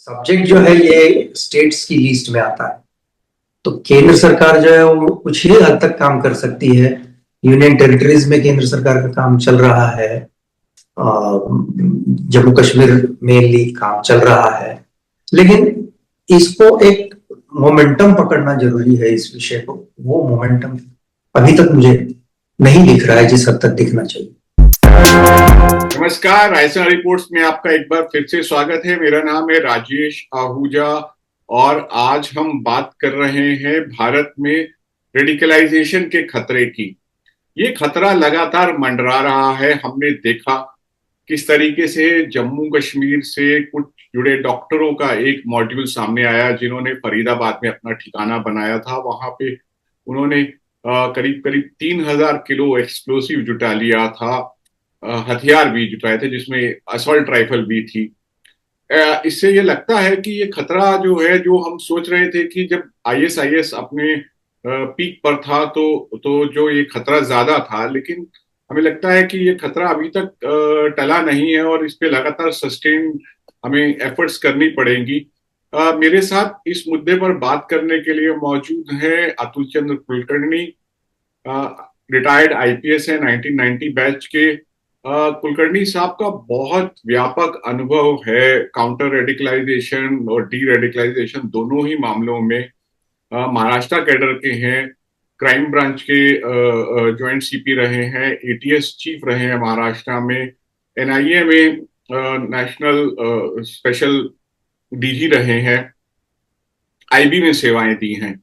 Subject जो है ये स्टेट्स की लिस्ट में आता है। तो केंद्र सरकार जो है वो कुछ ही हद तक काम कर सकती है। यूनियन टेरिटरीज में केंद्र सरकार का काम चल रहा है, जम्मू कश्मीर मेनली काम चल रहा है, लेकिन इसको एक मोमेंटम पकड़ना जरूरी है। इस विषय को वो मोमेंटम अभी तक मुझे नहीं दिख रहा है जिस हद तक दिखना चाहिए। नमस्कार, रायसेना रिपोर्ट्स में आपका एक बार फिर से स्वागत है। मेरा नाम है राजेश आहूजा और आज हम बात कर रहे हैं भारत में रेडिकलाइजेशन के खतरे की। ये खतरा लगातार मंडरा रहा है। हमने देखा किस तरीके से जम्मू कश्मीर से कुछ जुड़े डॉक्टरों का एक मॉड्यूल सामने आया जिन्होंने फरीदाबाद में अपना ठिकाना बनाया था। वहां पे उन्होंने करीब करीब 3000 किलो एक्सप्लोसिव जुटा लिया था, हथियार भी जुटाए थे जिसमें असॉल्ट राइफल भी थी। इससे ये लगता है कि ये खतरा जो है, जो हम सोच रहे थे कि जब आईएसआईएस अपने पीक पर था तो जो ये खतरा ज्यादा था, लेकिन हमें लगता है कि ये खतरा अभी तक टला नहीं है और इस पे लगातार सस्टेन हमें एफर्ट्स करनी पड़ेंगी। मेरे साथ इस मुद्दे पर बात करने के लिए मौजूद है अतुल चंद्र कुलकर्णी, रिटायर्ड आईपीएस है, 1990 बैच के। कुलकर्णी साहब का बहुत व्यापक अनुभव है काउंटर रेडिकलाइजेशन और डी रेडिकलाइजेशन दोनों ही मामलों में। महाराष्ट्र कैडर के हैं, क्राइम ब्रांच के ज्वाइंट सीपी रहे हैं, एटीएस चीफ रहे हैं महाराष्ट्र में, एनआईए में नेशनल स्पेशल डीजी रहे हैं, आईबी में सेवाएं दी हैं।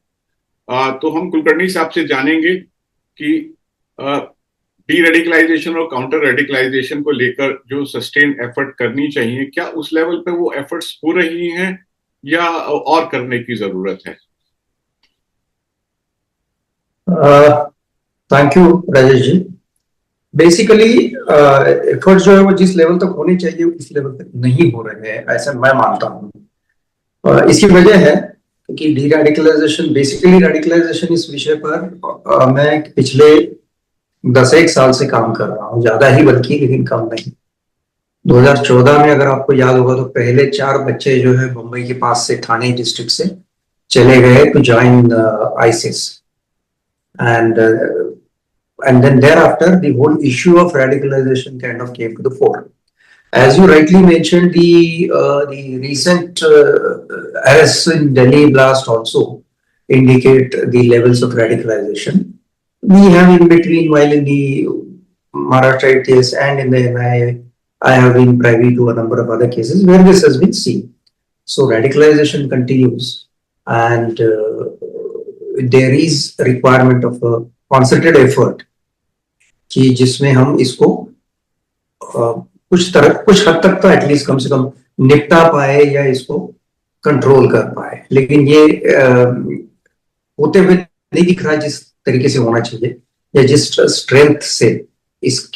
तो हम कुलकर्णी साहब से जानेंगे कि डी रेडिकलाइजेशन और काउंटर रेडिकलाइजेशन को लेकर जो सस्टेन एफर्ट करनी चाहिए, क्या उस लेवल पे वो एफर्ट्स हो रही हैं या और करने की जरूरत है? Thank you Rajesh ji. Basically efforts जो है वो जिस लेवल तक होने चाहिए उस लेवल तक नहीं हो रहे हैं, ऐसा मैं मानता हूँ। इसकी वजह है कि डी रेडिकलाइजेशन, बेसिकली रेडिकलाइजेशन इस विषय पर मैं पिछले 10 साल से काम कर रहा हूँ, ज्यादा ही बल्कि, लेकिन कम नहीं। 2014 में अगर आपको याद होगा तो पहले 4 बच्चे जो है मुंबई के पास से, थाने डिस्ट्रिक्ट से चले गए to join ISIS, and then thereafter the whole issue of radicalization kind of came to the fore. As you rightly mentioned, the recent arrests in Delhi blast also indicate the levels of radicalization. We have in between, while in the Maharashtra ATS and in the NIA, I have been privy to a number of other cases where this has been seen. So radicalization continues, and there is a requirement of a concerted effort कि जिसमें हम इसको कुछ हद तक तो at least कम से कम निपटा पाए या इसको कंट्रोल कर पाए। लेकिन ये होते हुए नहीं दिख रहा जिस तरीके से होना चाहिए या जिस स्ट्रेंथ से इस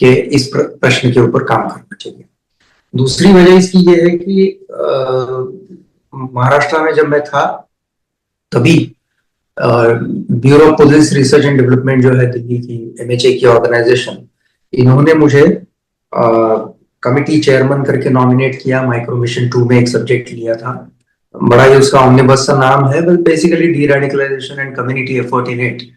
प्रश्न के ऊपर काम करना चाहिए। दूसरी वजह इसकी ये है कि महाराष्ट्र में जब मैं था तभी bureau of police research and development जो है दिल्ली की, एमएचए की ऑर्गेनाइजेशन, इन्होंने मुझे कमिटी चेयरमैन करके नॉमिनेट किया। माइक्रो मिशन 2 में एक सब्जेक्ट लिया था, बड़ा ही उसका ऑमनिबस सा नाम है, but basically deradicalisation and community effort in it,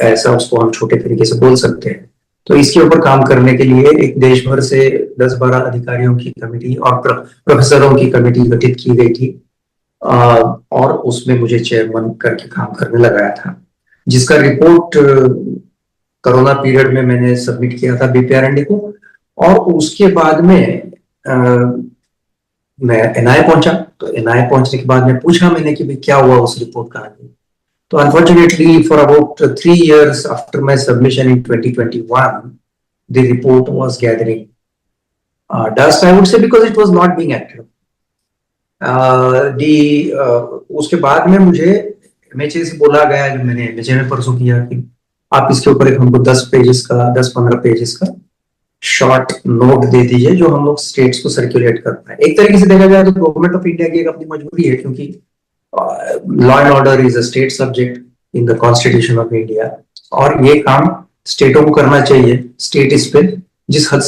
ऐसा उसको हम छोटे तरीके से बोल सकते हैं। तो इसके ऊपर काम करने के लिए एक देश भर से 10-12 अधिकारियों की कमेटी और प्रोफेसरों की कमेटी गठित की गई थी, और उसमें मुझे चेयरमैन करके काम करने लगाया था, जिसका रिपोर्ट कोरोना पीरियड में मैंने सबमिट किया था बीपीआरएनडी को। और उसके बाद में मैं एनआईए पहुंचा। तो एनआईए पहुंचने के बाद में पूछा मैंने कि भाई क्या हुआ उस रिपोर्ट का आगे। तो unfortunately for about 3 years after my submission in 2021 the report was gathering dust, I would say, because it was not being acted. उसके बाद में मुझे एमएचए से बोला गया, जो मैंने एमएचए में परसों किया, कि आप इसके ऊपर एक हमको 10-15 पेजेस का शॉर्ट नोट दे दीजिए जो हम लोग स्टेट्स को सर्कुलेट कर पाए। एक तरीके से देखा जाए तो गवर्नमेंट ऑफ इंडिया की एक अपनी मजबूरी है, क्योंकि law and order is a state subject in the constitution of India, और ये काम स्टेटों को करना चाहिए। स्टेट इस पे जिस हद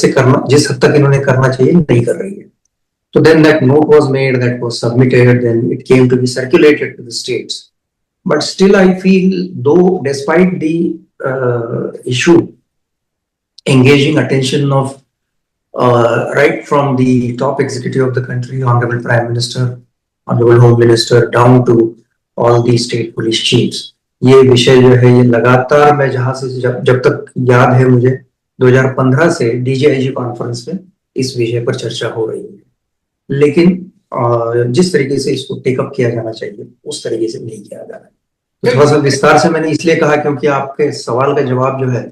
तक इन्होंने करना चाहिए नहीं कर रही है। So then that note was made, that was submitted, then it came to be circulated to the states. But still I feel, though despite the issue engaging attention of right from the top executive of the country, Honorable Prime Minister, Honorable Home Minister, down to all the state police chiefs, ये विषय जो है ये लगातार मैं जहां से जब तक याद है मुझे 2015 से DGIG कॉन्फ्रेंस में इस विषय पर चर्चा हो रही है, लेकिन जिस तरीके से इसको टेकअप किया जाना चाहिए उस तरीके से नहीं किया जा रहा है। तो थोड़ा सा विस्तार से मैंने इसलिए कहा क्योंकि आपके सवाल का जवाब जो है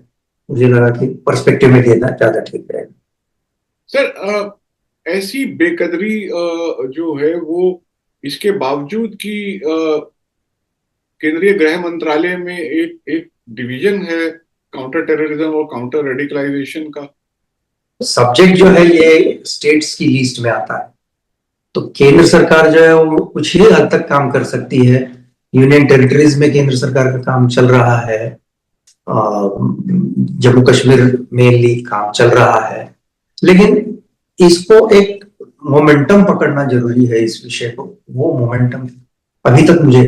मुझे लगा कि पर्सपेक्टिव में देना ज्यादा ठीक रहेगा। सर, ऐसी बेकदरी जो है वो इसके बावजूद कि केंद्रीय गृह मंत्रालय में एक डिवीजन है काउंटर टेररिज्म और काउंटर रेडिकलाइजेशन का, सब्जेक्ट जो है ये स्टेट्स की लिस्ट में आता है, तो केंद्र सरकार जो है वो कुछ ही हद तक काम कर सकती है। यूनियन टेरिटरीज में केंद्र सरकार का काम चल रहा है, जम्मू कश्मीर मेनली काम चल रहा है, लेकिन इसको एक मोमेंटम पकड़ना जरूरी है इस विषय को। वो मोमेंटम अभी तक मुझे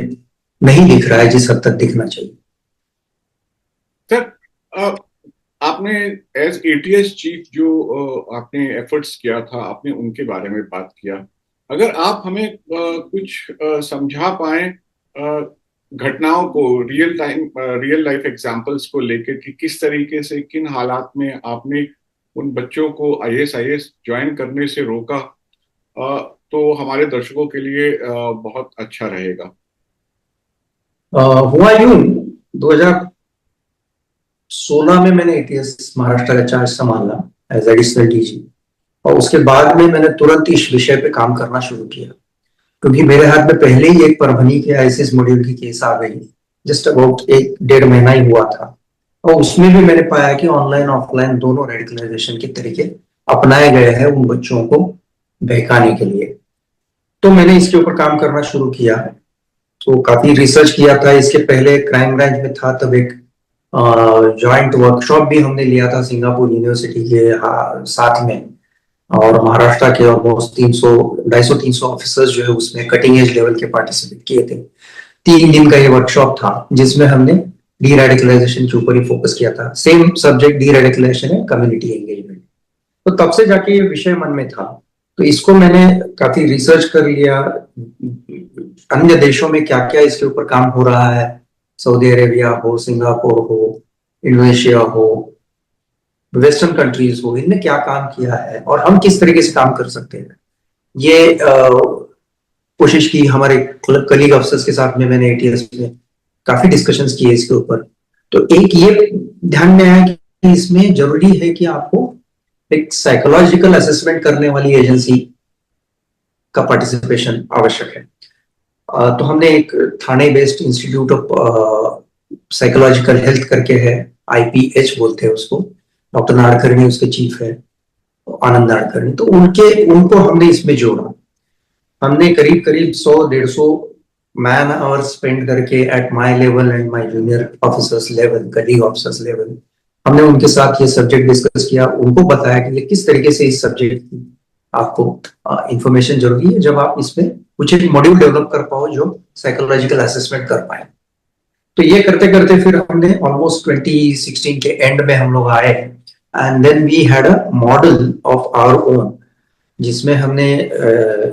नहीं दिख रहा है जिस हद तक दिखना चाहिए। सर, आपने एज ATS चीफ जो आपने एफर्ट्स किया था, आपने उनके बारे में बात किया। अगर आप हमें कुछ समझा पाए घटनाओं को, रियल लाइफ एग्जांपल्स को लेकर कि किस तरीके से, किन हालात में आपने उन बच्चों को IAS ज्वाइन करने से रोका, तो हमारे दर्शकों के लिए बहुत अच्छा रहेगा। हुआ यूं, 2016 में मैंने ATS महाराष्ट्र का चार्ज संभाला एज एडिशनल DG, और उसके बाद में मैंने तुरंत इस विषय पे काम करना शुरू किया, क्योंकि मेरे हाथ में पहले ही एक परभनी के ISIS मॉड्यूल की केस आ गई, जस्ट अबाउट 1-1.5 महीना ही हुआ था, और उसमें भी मैंने पाया कि ऑनलाइन ऑफलाइन दोनों रेडिकलाइजेशन के तरीके अपनाए गए हैं उन बच्चों को बहकाने के लिए। तो मैंने इसके ऊपर काम करना शुरू किया, तो काफी रिसर्च किया था। इसके पहले क्राइम ब्रांच में था, तब एक जॉइंट वर्कशॉप भी हमने लिया था सिंगापुर यूनिवर्सिटी के साथ में, और महाराष्ट्र के ऑलमोस्ट 250-300 ऑफिसर्स जो है उसमें कटिंग एज लेवल के पार्टिसिपेट किए थे। 3 दिन का ये वर्कशॉप था जिसमें हमने डी रेडिकलाइजेशन के ऊपर ही फोकस किया था। Same subject, deradicalisation and community engagement. तो तब से जाके ये विषय मन में था, तो इसको मैंने काफी रिसर्च कर लिया, अन्य देशों में क्या क्या इसके ऊपर काम हो रहा है, सऊदी अरेबिया हो, सिंगापुर हो, इंडोनेशिया हो, वेस्टर्न कंट्रीज हो, इनने क्या काम किया है और हम किस तरीके से काम कर सकते हैं। ये कोशिश की हमारे कलीग अफसर्स के साथ में, मैंने ATS में काफी डिस्कशंस किए इसके ऊपर। तो एक ये ध्यान में आया कि इसमें जरूरी है कि आपको एक साइकोलॉजिकल असेसमेंट करने वाली एजेंसी का पार्टिसिपेशन आवश्यक है। तो हमने एक Thane based institute of psychological health करके है, IPH बोलते हैं उसको, डॉक्टर नाडकर्णी उसके चीफ है, आनंद नाडकर्णी, तो उनको हमने इसमें जोड़ा। हमने करीब 100-150 मैन आवर्स स्पेंड करके at my level and my junior officers level, colleague officers level, हमने उनके साथ ये सब्जेक्ट डिस्कस किया, उनको बताया कि ये किस तरीके से इस सब्जेक्ट की आपको इंफॉर्मेशन जरूरी है जब आप इसमें कुछ एक मॉड्यूल डेवलप कर पाओ जो साइकोलॉजिकल असेसमेंट कर पाए। तो ये करते करते फिर हमने ऑलमोस्ट 2016 के एंड में हम लोग आए, and then we had a model of our own, जिसमें हमने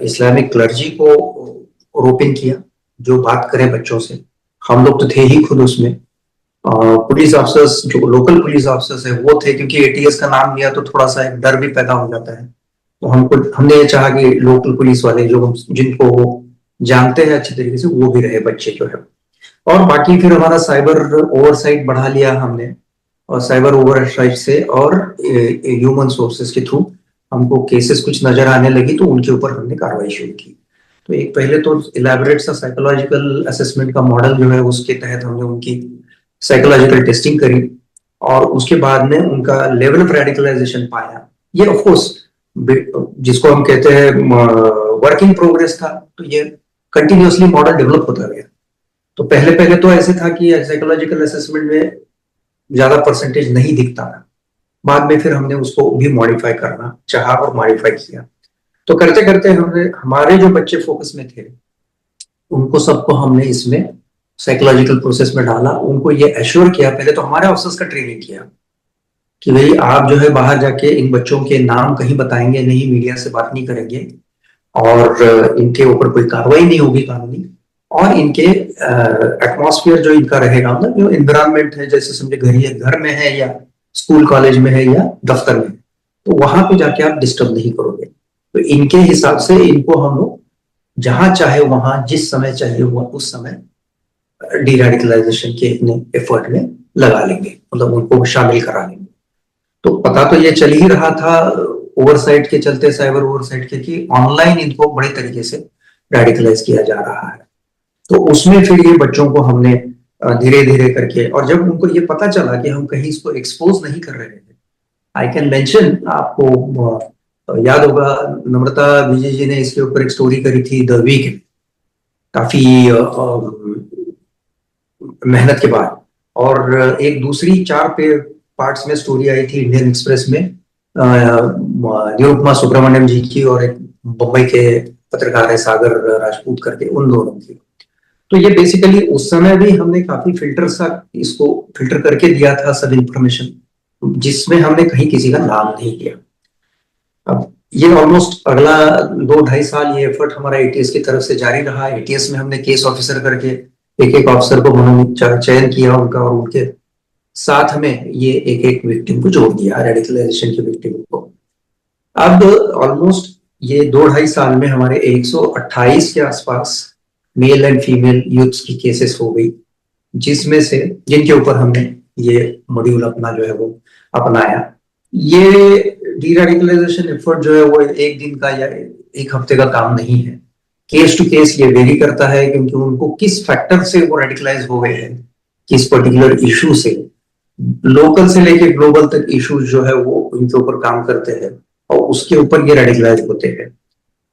इस्लामिक क्लर्जी को रोपिंग किया, जो बात करें बच्चों से। हम लोग तो थे ही खुद उसमें, पुलिस ऑफिसर्स, जो लोकल पुलिस ऑफिसर्स है वो थे, क्योंकि ATS का नाम लिया तो थोड़ा सा एक डर भी पैदा हो जाता है। तो हमने ये चाहा कि लोकल पुलिस वाले जो जिनको वो जानते हैं अच्छी तरीके से, वो भी रहे बच्चे जो है। और बाकी फिर हमारा साइबर ओवरसाइट बढ़ा लिया हमने, और साइबर ओवरसाइट से और ह्यूमन सोर्सेस के थ्रू हमको केसेस कुछ नजर आने लगी, तो उनके ऊपर हमने कार्रवाई शुरू की। तो एक पहले तो इलेबोरेट सा साइकोलॉजिकल असेसमेंट का मॉडल जो है उसके तहत हमने उनकी साइकोलॉजिकल टेस्टिंग करी, और उसके बाद में उनका लेवल ऑफ रेडिकलाइजेशन पाया। ये ऑफ कोर्स जिसको हम कहते हैं वर्क इन प्रोग्रेस था, तो ये कंटिन्यूअसली मॉडल डेवलप होता गया। तो पहले तो ऐसे था कि साइकोलॉजिकल असेसमेंट में ज्यादा परसेंटेज नहीं दिखता था, बाद में फिर हमने उसको भी मॉडिफाई करना चाहा और मॉडिफाई किया। तो करते करते हमने हमारे जो बच्चे फोकस में थे उनको सबको हमने इसमें साइकोलॉजिकल प्रोसेस में डाला, उनको ये एश्योर किया, पहले तो हमारे ऑफिसर्स का ट्रेनिंग किया कि भाई आप जो है बाहर जाके इन बच्चों के नाम कहीं बताएंगे नहीं, मीडिया से बात नहीं करेंगे, और इनके ऊपर कोई कार्रवाई नहीं होगी कानूनी, और इनके एटमॉस्फेयर जो इनका रहेगा, मतलब जो इन्वायरमेंट है, जैसे समझे घर में है या स्कूल कॉलेज में है या दफ्तर में, तो वहां पे जाके आप डिस्टर्ब नहीं करोगे। तो इनके हिसाब से इनको हम लोग जहां चाहे वहां जिस समय चाहिए हुआ उस समय डीरेडिकलाइजेशन के अपने एफर्ट में लगा लेंगे, मतलब उनको शामिल करा लेंगे। तो पता तो ये चल ही रहा था ओवरसाइट के चलते, साइबर ओवरसाइट के, कि ऑनलाइन इनको बड़े तरीके से रेडिकलाइज किया जा रहा है। तो उसमें फिर ये बच्चों को हमने धीरे धीरे करके, और जब उनको ये पता चला कि हम कहीं इसको एक्सपोज नहीं कर रहे थे, आई कैन मेंशन, आपको याद होगा नम्रता विजय जी ने इसके ऊपर एक स्टोरी करी थी द वीक, काफी मेहनत के बाद, और एक दूसरी 4 पार्ट्स में स्टोरी आई थी इंडियन एक्सप्रेस में, निरुपमा सुब्रमण्यम जी की, और एक बम्बई के पत्रकार है सागर राजपूत करके, उन दोनों की। तो ये बेसिकली उस समय भी हमने काफी इसको फिल्टर करके दिया था सब इंफॉर्मेशन, जिसमें हमने कहीं किसी का नाम नहीं लिया। अब ये ऑलमोस्ट अगला 2-2.5 साल ये एफर्ट हमारा एटीएस की तरफ से जारी रहा। एटीएस में हमने केस ऑफिसर करके एक एक ऑफिसर को चयन किया उनका, और उनके साथ में ये एक एक विक्टिम को जोड़ दिया, रेडिकलाइजेशन के विक्टिम को। अब ऑलमोस्ट ये 2-2.5 साल में हमारे 128 के आसपास मेल एंड फीमेल यूथ्स की केसेस हो गई, जिसमें से जिनके ऊपर हमने ये मॉड्यूल अपना जो है वो अपनाया। ये डीरेडिकलाइजेशन एफर्ट जो है वो एक दिन का या एक हफ्ते का काम नहीं है, केस टू केस ये वेरी करता है, क्योंकि उनको किस फैक्टर से वो रेडिकलाइज हो गए हैं, किस पर्टिकुलर इशू से, लोकल से लेके ग्लोबल तक इश्यूज जो है वो उनके ऊपर काम करते हैं, और उसके ऊपर ये रेडिकलाइज होते हैं।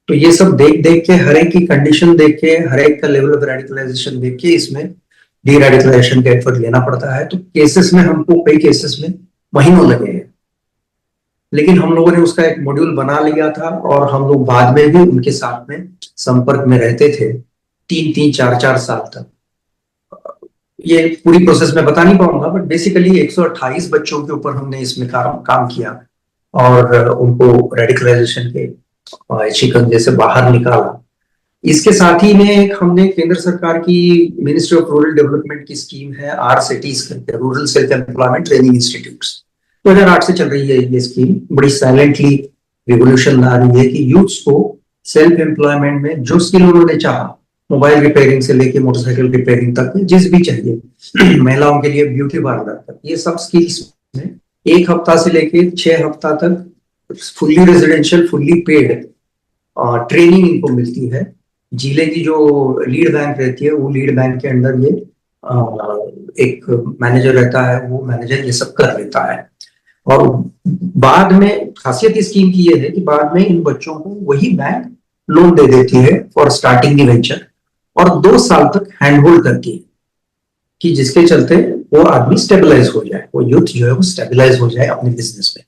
तो ये सब देख देख के, हर एक की कंडीशन देख के, हर एक का लेवल ऑफ रेडिकलाइजेशन देख के इसमें डीरेडिकलाइजेशन का एफर्ट लेना पड़ता है। तो केसेस में हमको कई केसेस में महीनों लगे हैं, लेकिन हम लोगों ने उसका एक मॉड्यूल बना लिया था, और हम लोग बाद में भी उनके साथ में संपर्क में रहते थे 3-3, 4-4 साल तक। ये पूरी प्रोसेस मैं बता नहीं पाऊंगा, बट बेसिकली 128 बच्चों के ऊपर हमने इसमें काम किया, और उनको रेडिकलाइजेशन के शिकंजे से बाहर निकाला। इसके साथ ही में हमने केंद्र सरकार की मिनिस्ट्री ऑफ रूरल डेवलपमेंट की स्कीम है RCTs करके, rural self employment training institutes, 2008 से चल रही है ये स्कीम। बड़ी साइलेंटली रिवोल्यूशन ला रही है कि यूथ्स को सेल्फ एम्प्लॉयमेंट में जो स्किल उन्होंने चाहा, मोबाइल रिपेयरिंग से लेके मोटरसाइकिल रिपेयरिंग तक, जिस भी चाहिए, महिलाओं के लिए ब्यूटी पार्लर तक, ये सब स्किल्स में 1 हफ्ता से लेके 6 हफ्ता तक fully residential, fully paid training इनको मिलती है। जिले की जो लीड बैंक रहती है, वो लीड बैंक के अंडर ये एक मैनेजर रहता है, वो मैनेजर ये सब कर लेता है। और बाद में खासियत इस स्कीम की ये है कि बाद में इन बच्चों को वही बैंक लोन दे देती है फॉर स्टार्टिंग दी वेंचर, और 2 साल तक हैंड होल्ड करती है, कि जिसके चलते वो आदमी स्टेबलाइज हो जाए, वो यूथ जो है वो स्टेबलाइज हो जाए अपने बिजनेस में।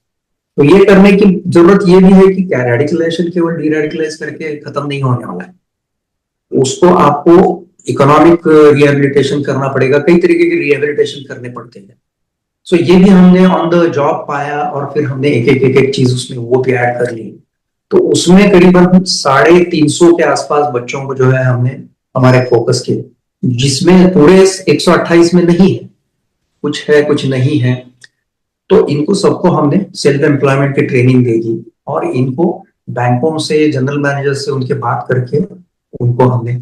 तो ये करने की जरूरत ये भी है कि क्या रेडिकलाइजेशन केवल डीरेडिकलाइज करके खत्म नहीं होने वाला है, उसको आपको इकोनॉमिक रिहेबिलिटेशन करना पड़ेगा, कई तरीके के रिहेबिलिटेशन करने पड़ते हैं। सो ये भी हमने ऑन द जॉब पाया, और फिर हमने एक एक चीज उसमें वो भी ऐड कर ली। तो उसमें करीबन 350 के आसपास बच्चों को जो है हमने हमारे फोकस किए, जिसमें पूरे 128 में नहीं है, कुछ है कुछ नहीं है। तो इनको सबको हमने सेल्फ एम्प्लॉयमेंट की ट्रेनिंग दे दी, और इनको बैंकों से, जनरल मैनेजर से उनके बात करके उनको हमने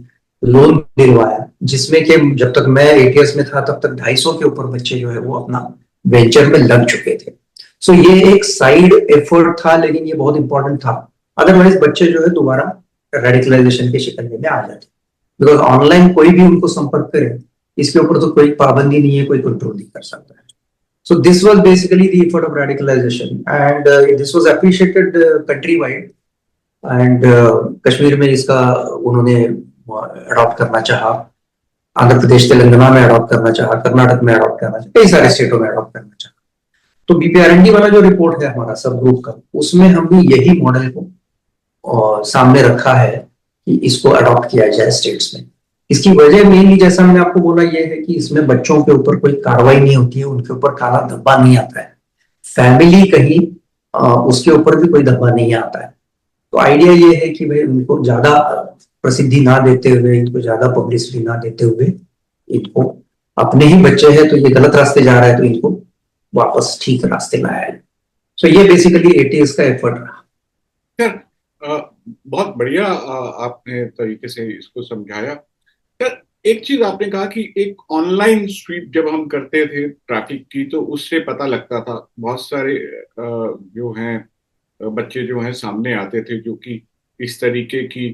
लोन दिलवाया, जिसमें कि जब तक मैं एटीएस में था तब तक 250 के ऊपर बच्चे जो है वो अपना वेंचर में लग चुके थे। सो ये एक साइड एफर्ट था, लेकिन ये बहुत इंपॉर्टेंट था, अदरवाइज बच्चे जो है दोबारा रेडिकलाइजेशन के शिकंजे में आ जाते, बिकॉज ऑनलाइन कोई भी उनको संपर्क करे, इसके ऊपर तो कोई पाबंदी नहीं है, कोई कंट्रोल नहीं कर सकता है। So this was basically the effort of radicalization, and this was appreciated countrywide, and Kashmir में इसका उन्होंने अडॉप्ट करना चाहा, आंध्र प्रदेश तेलंगाना में अडॉप्ट करना चाहा, कर्नाटक में अडॉप्ट करना चाहा, कई सारे स्टेटों में अडॉप्ट करना चाहा। तो बीपीआरएनडी वाला जो रिपोर्ट है हमारा सब ग्रुप का, उसमें हमने यही मॉडल को सामने रखा है कि इसको अडॉप्ट किया जाए स्टेट्स में। इसकी वजह मेनली जैसा मैंने आपको बोला ये है कि इसमें बच्चों के ऊपर कोई कार्रवाई नहीं होती है, उनके ऊपर काला धब्बा नहीं आता है, फैमिली कहीं उसके ऊपर भी कोई धब्बा नहीं आता है। तो आइडिया ये है कि भाई उनको ज्यादा प्रसिद्धि ना देते हुए, इनको ज्यादा पब्लिसिटी ना देते हुए, इनको, अपने ही बच्चे हैं तो ये गलत रास्ते जा रहा है तो इनको वापस ठीक रास्ते लाया है। सो ये बेसिकली एटीएस का एफर्ट रहा। सर, बहुत बढ़िया आपने तरीके से इसको समझाया। सर, एक चीज आपने कहा कि एक ऑनलाइन स्वीप जब हम करते थे ट्रैफिक की तो उससे पता लगता था, बहुत सारे जो हैं बच्चे जो हैं सामने आते थे जो कि इस तरीके की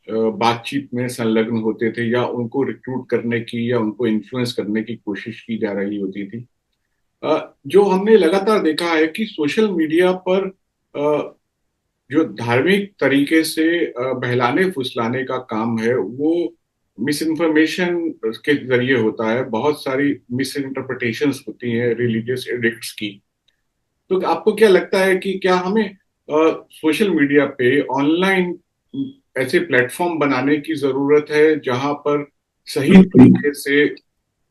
बातचीत में संलग्न होते थे, या उनको रिक्रूट करने की या उनको इन्फ्लुएंस करने की कोशिश की जा रही होती थी। जो हमने लगातार देखा है कि सोशल मीडिया पर जो धार्मिक तरीके से बहलाने फुसलाने का काम है वो मिस इन्फॉर्मेशन के जरिए होता है, बहुत सारी मिस इंटरप्रिटेशंस होती हैं रिलीजियस एडिक्ट्स की। तो आपको क्या लगता है कि क्या हमें सोशल मीडिया पे ऑनलाइन ऐसे प्लेटफॉर्म बनाने की जरूरत है जहां पर सही तरीके से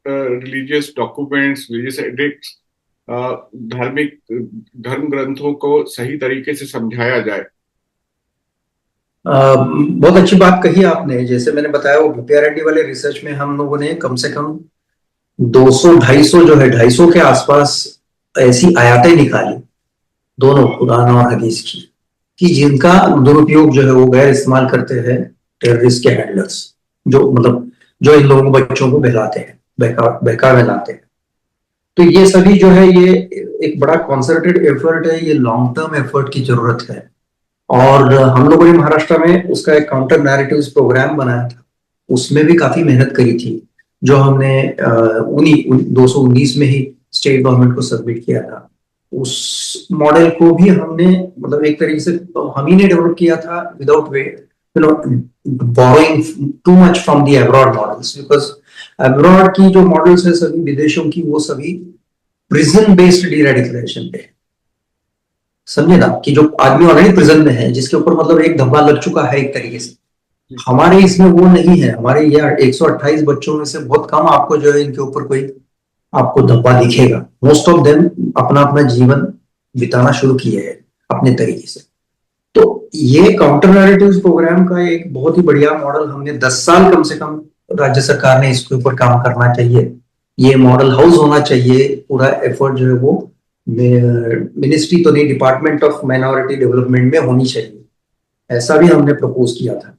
रिलीजियस डॉक्यूमेंट्स, रिलीजियस एडिक्ट्स, धार्मिक धर्म ग्रंथों को सही तरीके से समझाया जाए? बहुत अच्छी बात कही आपने। जैसे मैंने बताया वो बीपीआरएनडी वाले रिसर्च में हम लोगों ने कम से कम 200 250 जो है 250 के आसपास ऐसी आयातें निकाली, दोनों कुरान और हदीस की, कि जिनका दुरुपयोग जो है वो गैर इस्तेमाल करते हैं टेररिस्ट के हैंडलर्स, जो मतलब जो इन लोगों बच्चों को बहलाते हैं, बहका बहलाते हैं। तो ये सभी जो है ये एक बड़ा कॉन्सर्टेड एफर्ट है, ये लॉन्ग टर्म एफर्ट की जरूरत है। और हम लोगों ने महाराष्ट्र में उसका एक काउंटर नैरेटिव्स प्रोग्राम बनाया था, उसमें भी काफी मेहनत करी थी, जो हमने उन्हीं 219 में ही स्टेट गवर्नमेंट को सबमिट किया था। उस मॉडल को भी हमने मतलब एक तरीके से हम ही ने डेवलप किया था without way you know borrowing too much from the abroad models, because abroad की जो मॉडल्स है सभी विदेशों की, वो सभी प्रिजन बेस्ड डीरेडिकलाइजेशन पे, समझे ना, कि जो आदमी ऑलरेडी प्रिजन में है, जिसके ऊपर मतलब एक धब्बा लग चुका है एक तरीके से। हमारे इसमें वो नहीं है। हमारे ये 128 बच्चों में से बहुत कम आपको जो है इनके ऊपर कोई आपको धब्बा दिखेगा। मोस्ट ऑफ देम अपना अपना जीवन बिताना शुरू किए हैं अपने तरीके से। तो ये काउंटर नैरेटिव्स प्रोग्राम का एक बहुत ही बढ़िया मॉडल, हमने 10 साल कम से कम राज्य सरकार ने इसके ऊपर काम करना चाहिए। ये मॉडल हाउस होना चाहिए, पूरा एफर्ट जो है वो मिनिस्ट्री तो नहीं, डिपार्टमेंट ऑफ माइनॉरिटी डेवलपमेंट में होनी चाहिए, ऐसा भी हमने प्रपोज किया था।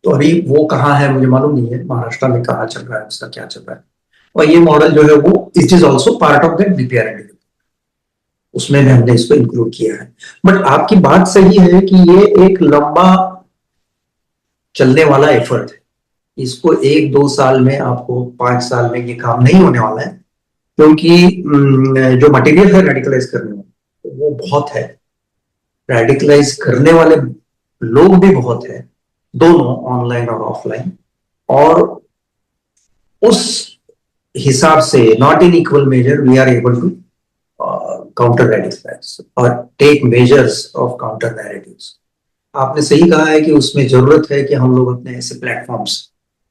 तो अभी वो कहाँ है मुझे मालूम नहीं है, महाराष्ट्र में कहाँ चल रहा है, उसका क्या चल रहा है। और ये मॉडल जो है वो it is also part of that BPRND, उसमें भी हमने इसको इंक्लूड किया है। बट आपकी बात सही है कि ये एक लंबा चलने वाला एफर्ट है। इसको 1-2 साल में, आपको 5 साल में ये काम नहीं होने वाला है, क्योंकि जो मटेरियल है रेडिकलाइज करने में वो बहुत है, रेडिकलाइज करने वाले लोग भी बहुत है, दोनों ऑनलाइन और ऑफलाइन। और उस हिसाब से not in equal measure we are able to counter radicalize और take measures of counter narratives. आपने सही कहा है कि उसमें जरूरत है कि हम लोग अपने ऐसे प्लेटफॉर्म्स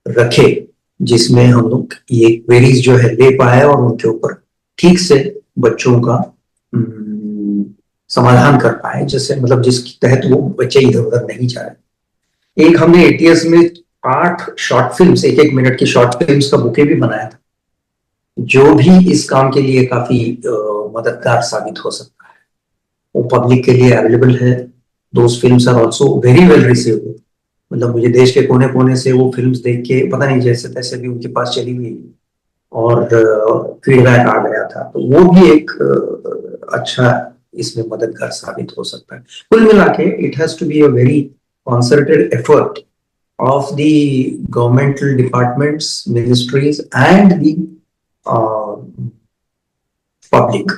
रखें जिसमें हम लोग ये क्वेरीज जो है ले पाए और उनके ऊपर ठीक से बच्चों का समाधान कर पाए, जैसे मतलब जिसके तहत वो बच्चे इधर उधर नहीं जा रहे। एक हमने एटीएस में 8 शॉर्ट फिल्म्स, 1-1 मिनट की शॉर्ट फिल्म्स का बुके भी बनाया था, जो भी इस काम के लिए काफी मददगार साबित हो सकता है। वो पब्लिक के लिए अवेलेबल है। Those films are also very well received. मतलब मुझे देश के कोने कोने से वो फिल्म्स देख के पता नहीं जैसे तैसे भी उनके पास चली गई और फीडबैक आ गया था। तो वो भी एक अच्छा इसमें मददगार साबित हो सकता है। कुल मिला के it has to be a very concerted effort of the governmental departments, ministries and the uh, public.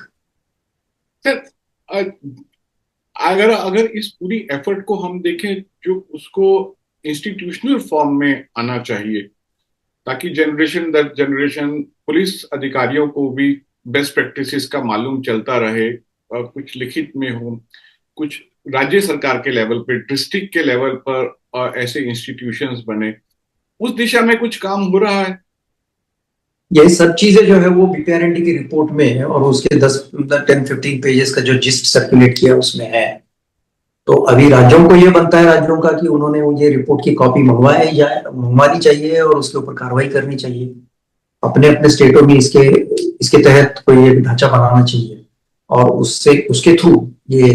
Sir, अगर अगर इस पूरी एफर्ट को हम देखें, जो उसको इंस्टीट्यूशनल फॉर्म में आना चाहिए ताकि जनरेशन दर जनरेशन पुलिस अधिकारियों को भी बेस्ट प्रैक्टिसेस का मालूम चलता रहे, कुछ लिखित में हो, कुछ राज्य सरकार के लेवल पे, डिस्ट्रिक्ट के लेवल पर ऐसे इंस्टीट्यूशंस बने, उस दिशा में कुछ काम हो रहा है? ये सब चीजें जो है वो बीपीआरएनडी की रिपोर्ट में है, और उसके 10-15 पेजेस का जो जिस्ट सर्कुलेट किया उसमें है। तो अभी राज्यों को ये बनता है, राज्यों का, कि उन्होंने ये रिपोर्ट की कॉपी मंगवाई जाए, मंगवानी चाहिए और उसके ऊपर कार्रवाई करनी चाहिए। अपने अपने स्टेटों में इसके इसके तहत कोई एक ढांचा बनाना चाहिए, और उससे उसके थ्रू ये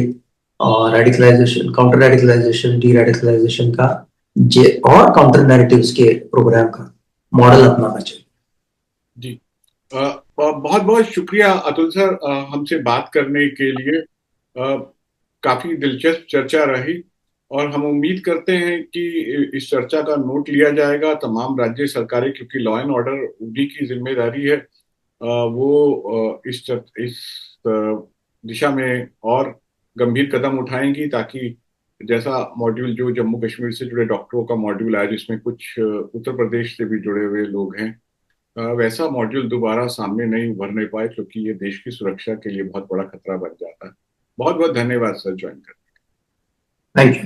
radicalisation, counter radicalisation, deradicalisation का जे और काउंटर नैरेटिव्स के प्रोग्राम का मॉडल अपनाना चाहिए। जी, बहुत बहुत शुक्रिया अतुल सर, हमसे बात करने के लिए। काफी दिलचस्प चर्चा रही, और हम उम्मीद करते हैं कि इस चर्चा का नोट लिया जाएगा। तमाम राज्य सरकारें, क्योंकि लॉ एंड ऑर्डर उन्हीं की जिम्मेदारी है, वो इस दिशा में और गंभीर कदम उठाएंगी, ताकि जैसा मॉड्यूल जो जम्मू कश्मीर से जुड़े डॉक्टरों का मॉड्यूल आया, जिसमें कुछ उत्तर प्रदेश से भी जुड़े हुए लोग हैं, वैसा मॉड्यूल दोबारा सामने नहीं उभरने पाए, क्योंकि ये देश की सुरक्षा के लिए बहुत बड़ा खतरा बन जाता है। बहुत बहुत धन्यवाद सर ज्वाइन कर। Thank you.